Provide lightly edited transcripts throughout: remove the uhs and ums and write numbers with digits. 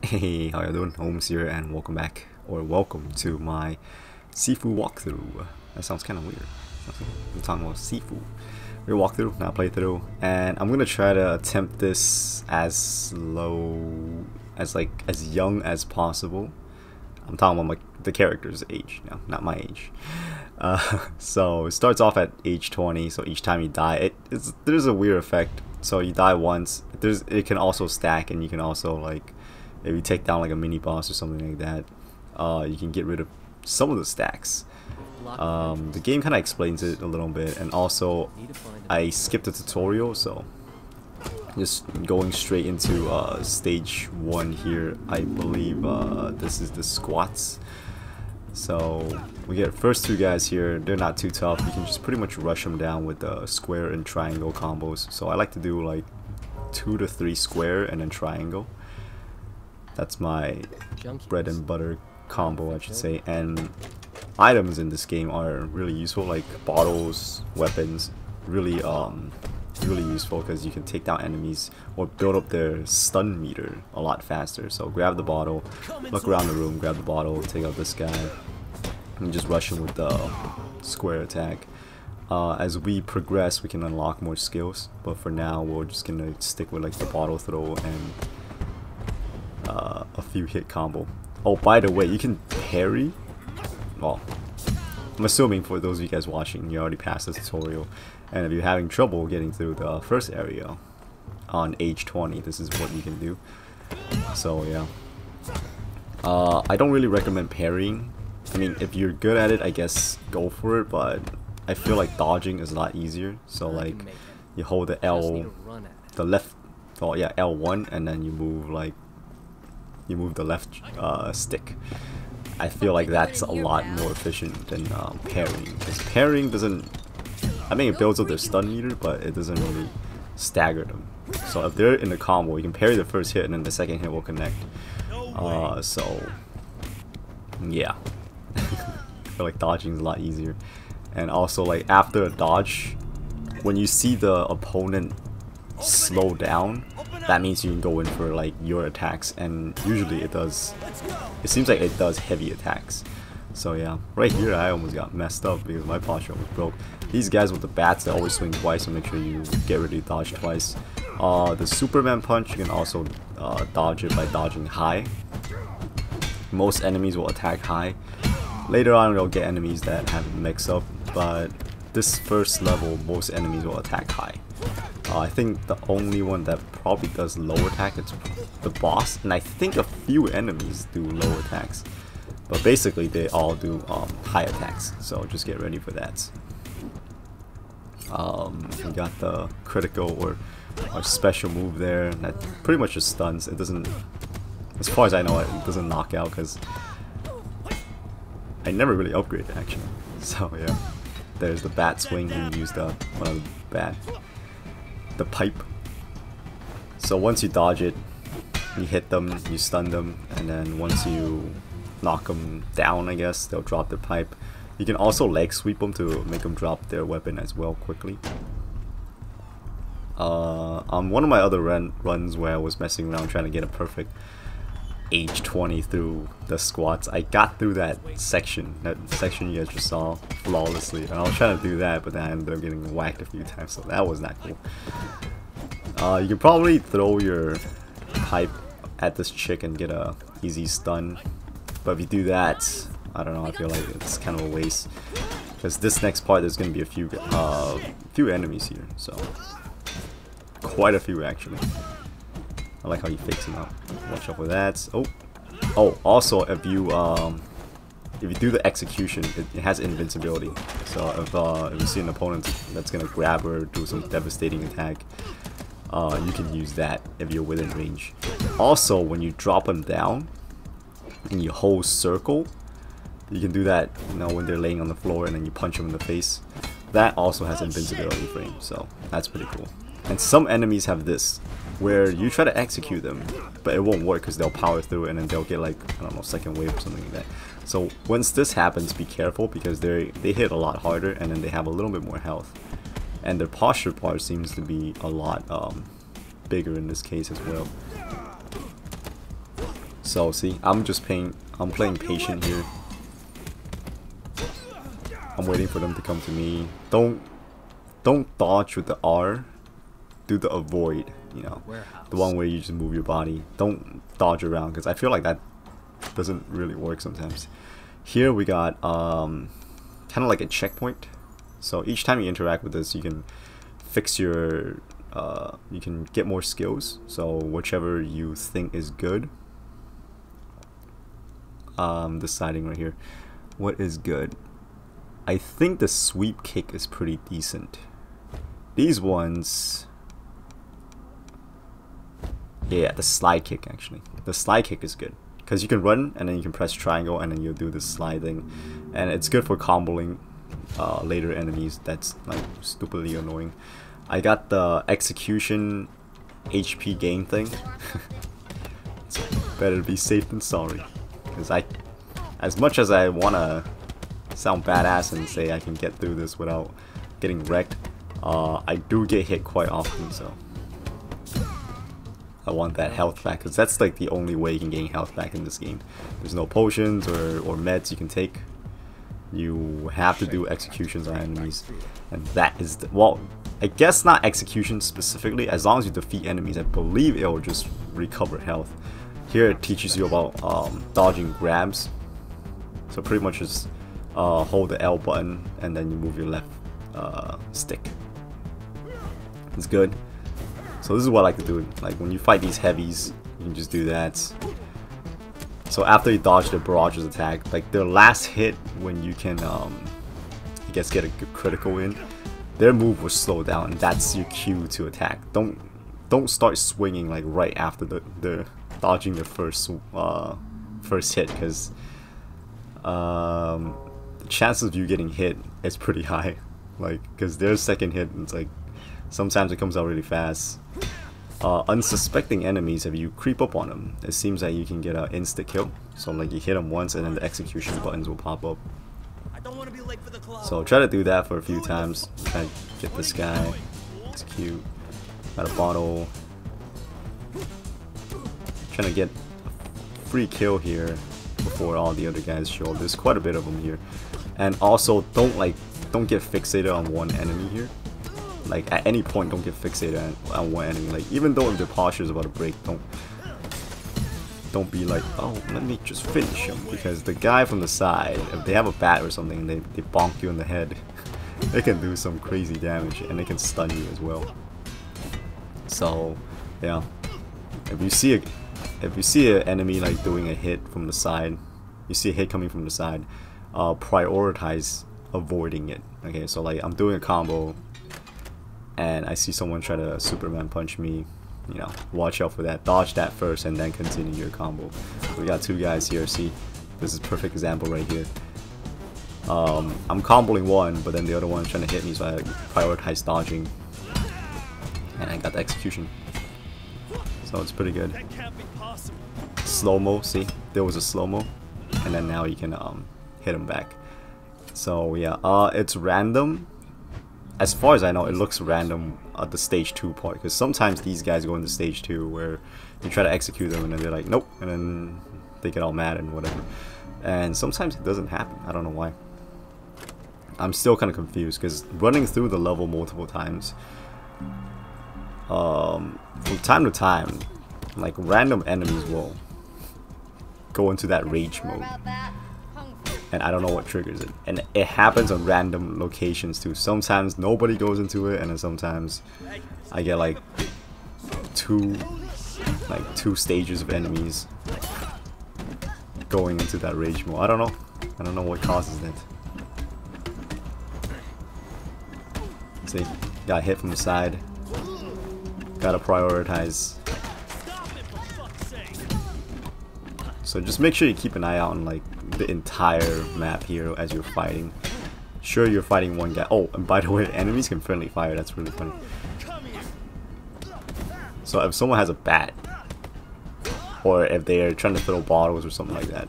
Hey, how you doing? Holmes here, and welcome back, or welcome to my Sifu walkthrough. That sounds kind of weird. I'm talking about Sifu. We're walkthrough, not playthrough, and I'm gonna try to attempt this as low, as young as possible. I'm talking about the character's age, no, not my age. So it starts off at age 20. So each time you die, there's a weird effect. So you die once. It can also stack, and you can also like. If you take down like a mini boss or something like that, you can get rid of some of the stacks. The game kind of explains it a little bit, and also I skipped the tutorial, so just going straight into stage 1 here. I believe this is the squats. So we get first two guys here. They're not too tough. You can just pretty much rush them down with the square and triangle combos. So I like to do like 2 to 3 square and then triangle. That's my bread and butter combo, I should say. And items in this game are really useful, like bottles, weapons. Really useful because you can take down enemies or build up their stun meter a lot faster. So grab the bottle, look around the room, grab the bottle, take out this guy, and just rush him with the square attack. As we progress, we can unlock more skills, but for now we're just gonna stick with like the bottle throw and a few hit combo. Oh, by the way, you can parry. Well, I'm assuming for those of you guys watching, you already passed the tutorial, and if you're having trouble getting through the first area on age 20, this is what you can do. So yeah, I don't really recommend parrying. I mean, if you're good at it, I guess go for it, but I feel like dodging is a lot easier. So like, you hold the the left, oh yeah, L1, and then you move the left stick. I feel like that's a lot more efficient than parrying, because parrying doesn't, I mean, it builds up their stun meter, but it doesn't really stagger them. So if they're in the combo, you can parry the first hit and then the second hit will connect. So yeah, I feel like dodging is a lot easier. And also, like, after a dodge, when you see the opponent slow down, that means you can go in for like your attacks, and usually it seems like it does heavy attacks. So yeah, right here I almost got messed up because my posture was broke. These guys with the bats, they always swing twice, so make sure you get ready to dodge twice. The Superman punch, you can also dodge it by dodging high. Most enemies will attack high. Later on you'll get enemies that have a mix up, but this first level most enemies will attack high. I think the only one that probably does low attack is the boss, and I think a few enemies do low attacks, but basically they all do high attacks, so just get ready for that. We got the critical or special move there that pretty much just stuns. It doesn't, as far as I know, it doesn't knock out because I never really upgraded actually. So yeah, there's the bat swing. You use the one of the pipe. So once you dodge it, you hit them, you stun them, and then once you knock them down, I guess, they'll drop their pipe. You can also leg sweep them to make them drop their weapon as well quickly. On one of my other runs where I was messing around trying to get a perfect age 20 through the squats, I got through that section you guys just saw flawlessly, and I was trying to do that, but then I ended up getting whacked a few times, so that was not cool. You can probably throw your pipe at this chick and get a easy stun, but if you do that, I don't know, I feel like it's kind of a waste, because this next part there's going to be a few enemies here, so quite a few actually. I like how you fix him up. Watch out for that. Oh, also if you do the execution, it has invincibility. So if you see an opponent that's gonna grab her, do some devastating attack, you can use that if you're within range. Also, when you drop them down and you hold circle, you can do that, you know, when they're laying on the floor, and then you punch them in the face. That also has invincibility frame, so that's pretty cool. And some enemies have this, where you try to execute them, but it won't work because they'll power through it, and then they'll get like, I don't know, second wave or something like that. So once this happens, be careful, because they hit a lot harder, and then they have a little bit more health. And their posture part seems to be a lot bigger in this case as well. So see, I'm playing patient here. I'm waiting for them to come to me. Don't dodge with the R. Do the avoid, you know, the one where you just move your body. Don't dodge around, because I feel like that doesn't really work sometimes. Here we got kind of like a checkpoint. So each time you interact with this, you can fix your you can get more skills. So whichever you think is good. Deciding right here what is good. I think the sweep kick is pretty decent. These ones, yeah, the slide kick actually. The slide kick is good because you can run and then you can press triangle and then you'll do this slide thing, and it's good for comboing later enemies that's like stupidly annoying. I got the execution HP gain thing. It's better to be safe than sorry, because as much as I wanna sound badass and say I can get through this without getting wrecked, I do get hit quite often, so I want that health back, because that's like the only way you can gain health back in this game. There's no potions or meds you can take. You have to do executions on enemies, and that is the, well, I guess not execution specifically. As long as you defeat enemies, I believe it will just recover health. Here it teaches you about dodging grabs. So pretty much just hold the L button and then you move your left stick. It's good. So this is what I like to do. Like when you fight these heavies, you can just do that. So after you dodge the barrage's attack, like their last hit, when you can I guess get a good critical in, their move will slow down, and that's your cue to attack. Don't start swinging like right after the dodging the first hit, because the chances of you getting hit is pretty high. Like, because their second hit, it's like sometimes it comes out really fast. Unsuspecting enemies, if you creep up on them, it seems like you can get an insta kill. So like you hit them once and then the execution buttons will pop up. So try to do that for a few times. Try to get this guy. It's cute. Got a bottle. Trying to get a free kill here before all the other guys show up. There's quite a bit of them here. And also don't get fixated on one enemy here. Like at any point, don't get fixated on one enemy. Like even though if their posture is about to break, don't be like, oh, let me just finish him, because the guy from the side, if they have a bat or something and they bonk you in the head, they can do some crazy damage and they can stun you as well. So yeah, if you see an enemy like doing a hit from the side, you see a hit coming from the side, prioritize avoiding it. Okay, so like I'm doing a combo and I see someone try to Superman punch me, you know, watch out for that. Dodge that first and then continue your combo. We got two guys here. See, this is a perfect example right here. I'm comboing one, but then the other one's trying to hit me, so I prioritize dodging, and I got the execution. So it's pretty good. Slow-mo, see, there was a slow-mo, and then now you can hit him back. So yeah, it's random. As far as I know, it looks random at the stage 2 part, because sometimes these guys go into stage 2 where you try to execute them and then they're like, nope, and then they get all mad and whatever. And sometimes it doesn't happen. I don't know why. I'm still kind of confused, because running through the level multiple times, from time to time, like random enemies will go into that rage mode. And I don't know what triggers it, and it happens on random locations too. Sometimes nobody goes into it, and then sometimes I get like two stages of enemies going into that rage mode. I don't know what causes that. See, got hit from the side. Gotta prioritize. So just make sure you keep an eye out on like the entire map here as you're fighting. Sure, you're fighting one guy. Oh, and by the way, enemies can friendly fire. That's really funny. So if someone has a bat, or if they're trying to throw bottles or something like that,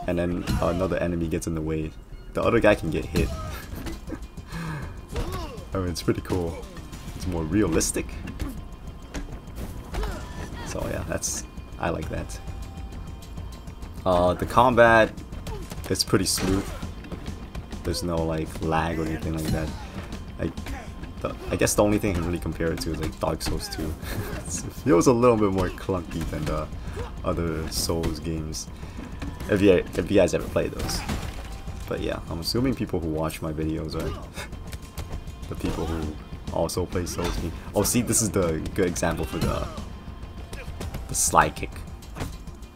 and then another enemy gets in the way, the other guy can get hit. I mean, it's pretty cool. It's more realistic. So yeah, I like that. The combat is pretty smooth. There's no like lag or anything like that. I guess the only thing I can really compare it to is like Dark Souls 2. It feels a little bit more clunky than the other Souls games. If you guys ever played those. But yeah, I'm assuming people who watch my videos are the people who also play Souls games. Oh, see, this is the good example for the slide kick.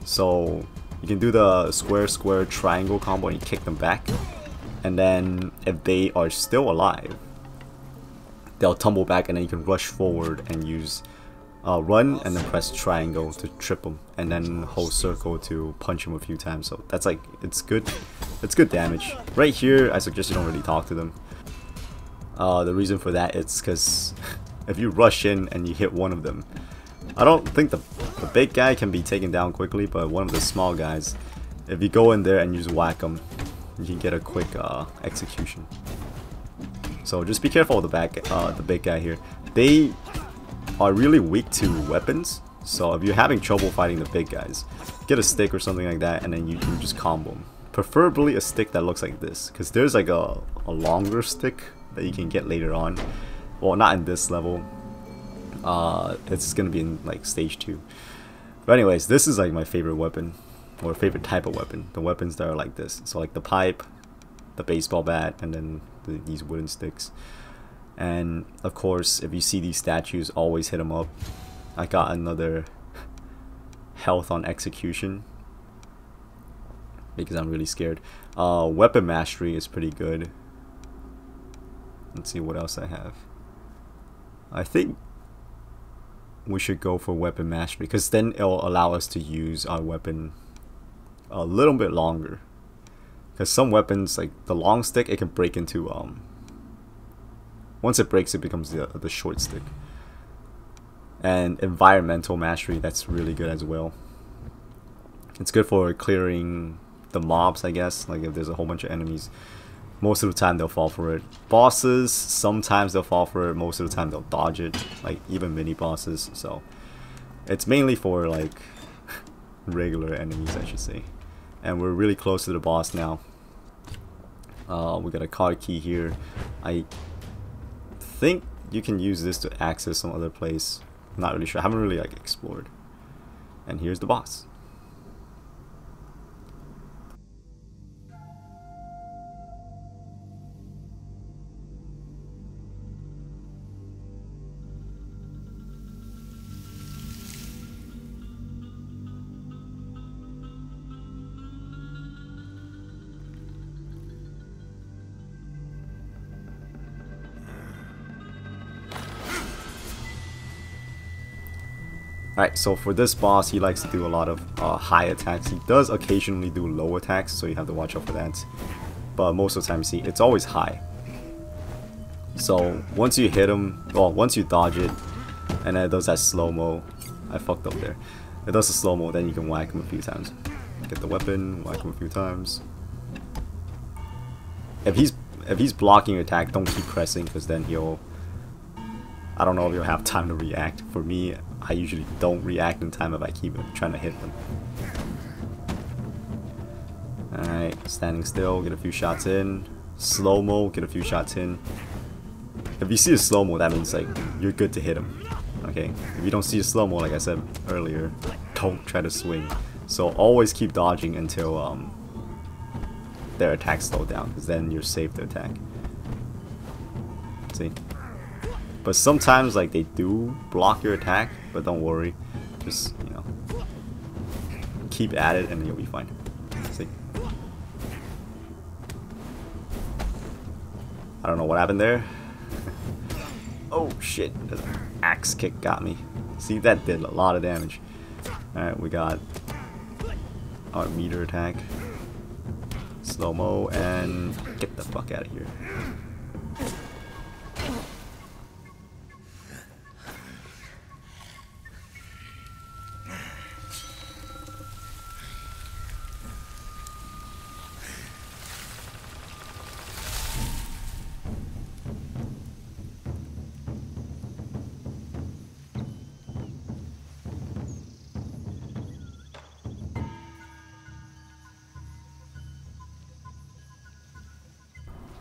So you can do the square square triangle combo and you kick them back, and then if they are still alive, they'll tumble back, and then you can rush forward and use run and then press triangle to trip them, and then hold circle to punch them a few times. So that's like, it's good damage. Right here I suggest you don't really talk to them. The reason for that is because if you rush in and you hit one of them, I don't think the big guy can be taken down quickly, but one of the small guys, if you go in there and you just whack them, you can get a quick execution. So just be careful with the big guy here. They are really weak to weapons, so if you're having trouble fighting the big guys, get a stick or something like that, and then you can just combo them. Preferably a stick that looks like this, because there's like a longer stick that you can get later on. Well, not in this level. It's gonna be in like stage 2. But anyways, this is like my favorite weapon, or favorite type of weapon. The weapons that are like this. So like the pipe, the baseball bat, and then these wooden sticks. And of course, if you see these statues, always hit them up. I got another health on execution because I'm really scared. Weapon mastery is pretty good. Let's see what else I have. I think we should go for weapon mastery, because then it'll allow us to use our weapon a little bit longer. Because some weapons, like the long stick, it can break into once it breaks, it becomes the short stick. And environmental mastery, that's really good as well. It's good for clearing the mobs, I guess. Like if there's a whole bunch of enemies, most of the time they'll fall for it. Bosses, sometimes they'll fall for it, most of the time they'll dodge it. Like even mini bosses. So it's mainly for like regular enemies, I should say. And we're really close to the boss now. We got a card key here. I think you can use this to access some other place. I'm not really sure. I haven't really like explored. And here's the boss. Alright, so for this boss, he likes to do a lot of high attacks. He does occasionally do low attacks, so you have to watch out for that. But most of the time, see, it's always high. So once you hit him, well, once you dodge it, and then it does that slow-mo. I fucked up there. It does the slow-mo, then you can whack him a few times. Get the weapon, whack him a few times. If he's blocking your attack, don't keep pressing, because then he'll... I don't know if you'll have time to react. For me, I usually don't react in time if I keep trying to hit them. Alright, standing still, get a few shots in. Slow-mo, get a few shots in. If you see a slow-mo, that means like you're good to hit him. Okay? If you don't see a slow-mo, like I said earlier, don't try to swing. So always keep dodging until their attack slow down, because then you're safe to attack. See? But sometimes like they do block your attack, but don't worry. Just, you know, keep at it and you'll be fine. See? I don't know what happened there. Oh shit, the axe kick got me. See, that did a lot of damage. Alright, we got our meter attack. Slow-mo, and get the fuck out of here.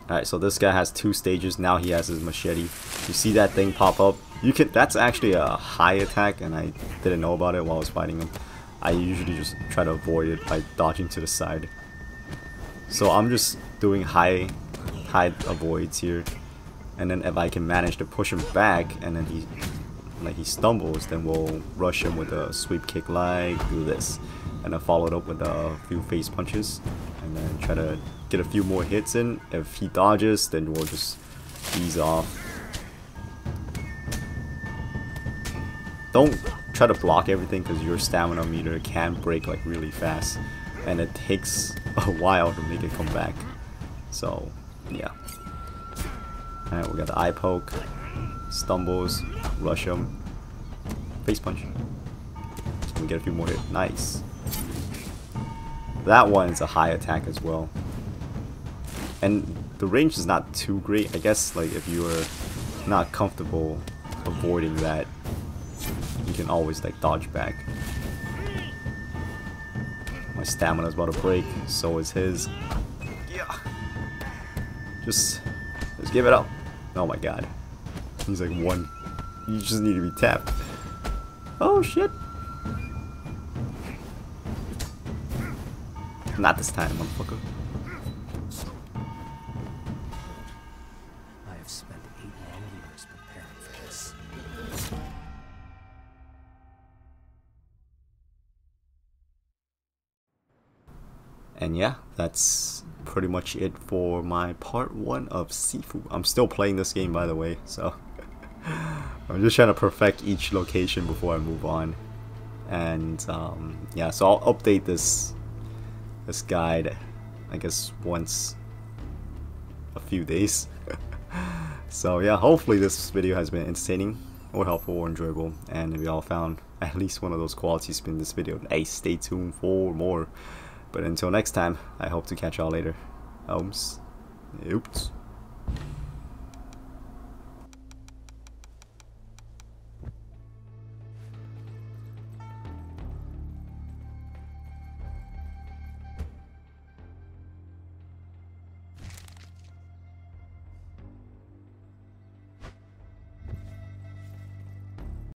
Alright, so this guy has 2 stages. Now he has his machete. You see that thing pop up? You can. That's actually a high attack, and I didn't know about it while I was fighting him. I usually just try to avoid it by dodging to the side. So I'm just doing high avoids here, and then if I can manage to push him back, and then he stumbles, then we'll rush him with a sweep kick like this, and then follow it up with a few face punches, and then try to get a few more hits in. If he dodges, then we'll just ease off. Don't try to block everything because your stamina meter can break like really fast, and it takes a while to make it come back. So yeah. Alright, we got the eye poke, stumbles, rush him, face punch. So we get a few more hits. Nice. That one is a high attack as well. And the range is not too great. I guess like if you are not comfortable avoiding that, you can always like dodge back. My stamina is about to break, so is his. Yeah. Just give it up. Oh my god. He's like one. You just need to be tapped. Oh shit. Not this time, motherfucker. I have spent 8 long years preparing for this. And yeah, that's pretty much it for my part 1 of Sifu. I'm still playing this game, by the way, so I'm just trying to perfect each location before I move on. And yeah, so I'll update this guide, I guess, once a few days. So yeah, hopefully this video has been entertaining or helpful or enjoyable, and if y'all found at least one of those qualities in this video, hey, stay tuned for more. But until next time, I hope to catch y'all later. Oops.